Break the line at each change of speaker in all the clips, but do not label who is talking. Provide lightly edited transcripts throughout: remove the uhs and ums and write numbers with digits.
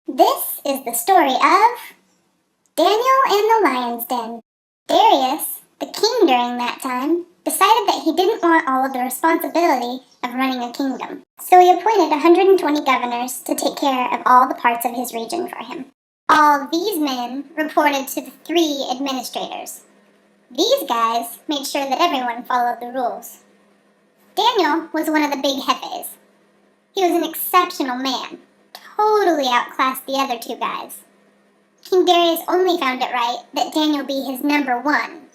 This is the story of Daniel and the Lion's Den. Darius, the king during that time, decided that he didn't want all of the responsibility of running a kingdom. So he appointed 120 governors to take care of all the parts of his region for him. All these men reported to the 3 administrators. These guys made sure that everyone followed the rules. Daniel was one of the big jefes. He was an exceptional man. Totally outclassed the other 2 guys. King Darius only found it right that Daniel be his number 1.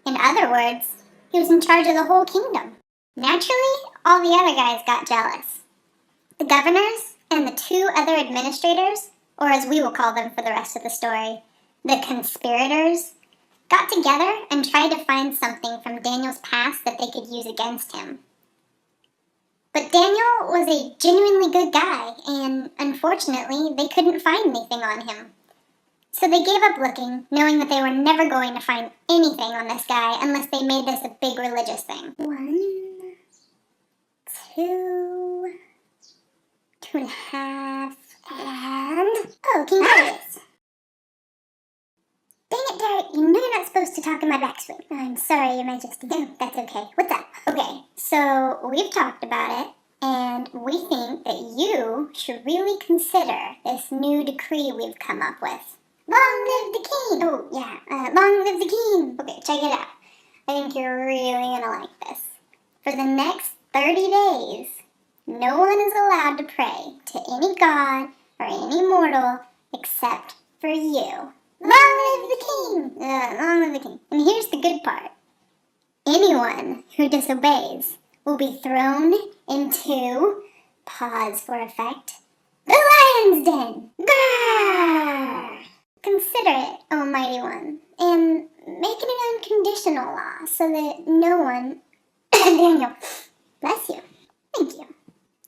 In other words, he was in charge of the whole kingdom. Naturally, all the other guys got jealous. The governors and the 2 other administrators, or as we will call them for the rest of the story, the conspirators, got together and tried to find something from Daniel's past that they could use against him. But Daniel was a genuinely good guy, and unfortunately, they couldn't find anything on him. So they gave up looking, knowing that they were never going to find anything on this guy unless they made this a big religious thing. 1, 2, 2.5, and... Oh, King Darius. Dang it, Derek, you know you're not supposed to talk in my backswing. I'm sorry, Your Majesty. No, that's okay. What's up? Okay, so we've talked about it, and we think that you should really consider this new decree we've come up with. Long live the king! Oh, yeah, long live the king! Okay, check it out. I think you're really gonna like this. For the next 30 days, no one is allowed to pray to any god or any mortal except for you. Long live the king! Long live the king. And here's the good part. Anyone who disobeys will be thrown into, pause for effect, the lion's den! Grrr! Consider it, Almighty One, and make it an unconditional law so that no one, Daniel, bless you, thank you,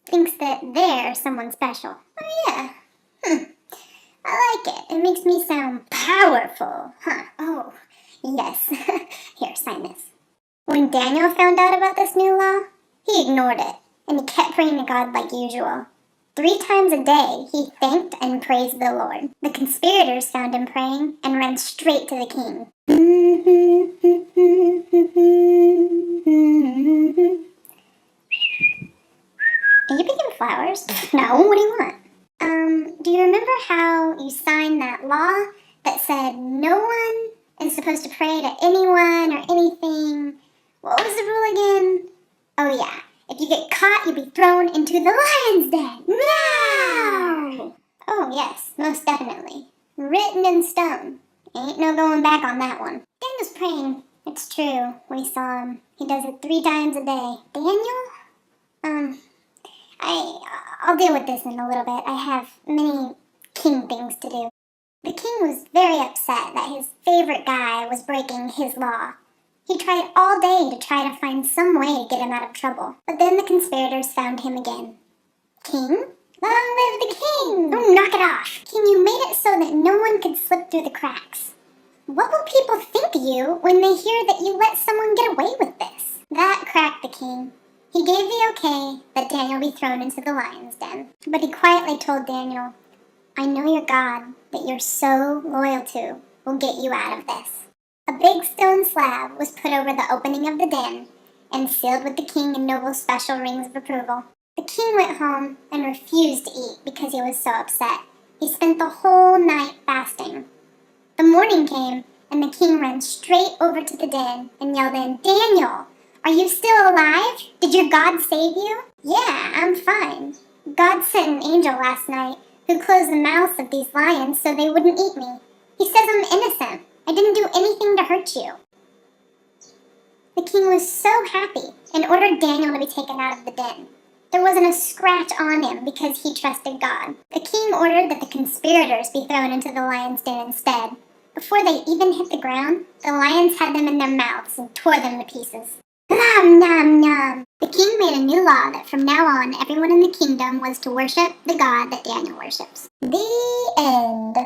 thinks that they're someone special. Oh yeah, I like it. It makes me sound powerful, huh? Oh, yes. Here, sign this. When Daniel found out about this new law, he ignored it, and he kept praying to God like usual. 3 times a day, he thanked and praised the Lord. The conspirators found him praying and ran straight to the king. Are you picking flowers? No, what do you want? Do you remember how you signed that law that said no one is supposed to pray to anyone or anything? What was the rule again? Oh yeah, if you get caught, you'll be thrown into the lion's den. No! Oh yes, most definitely. Written in stone. Ain't no going back on that one. Daniel's praying. It's true, we saw him. He does it 3 times a day. Daniel? I'll deal with this in a little bit. I have many king things to do. The king was very upset that his favorite guy was breaking his law. He tried all day to try to find some way to get him out of trouble. But then the conspirators found him again. King? Long live the king! Oh, knock it off! King, you made it so that no one could slip through the cracks. What will people think of you when they hear that you let someone get away with this? That cracked the king. He gave the okay that Daniel be thrown into the lion's den. But he quietly told Daniel, I know your God that you're so loyal to will get you out of this. A big stone slab was put over the opening of the den and sealed with the king and noble's special rings of approval. The king went home and refused to eat because he was so upset. He spent the whole night fasting. The morning came and the king ran straight over to the den and yelled in, Daniel! Are you still alive? Did your God save you? Yeah, I'm fine. God sent an angel last night who closed the mouths of these lions so they wouldn't eat me. He says I'm innocent. I didn't do anything to hurt you. The king was so happy and ordered Daniel to be taken out of the den. There wasn't a scratch on him because he trusted God. The king ordered that the conspirators be thrown into the lion's den instead. Before they even hit the ground, the lions had them in their mouths and tore them to pieces. Nom, nom, nom. The king made a new law that from now on everyone in the kingdom was to worship the God that Daniel worships. The end.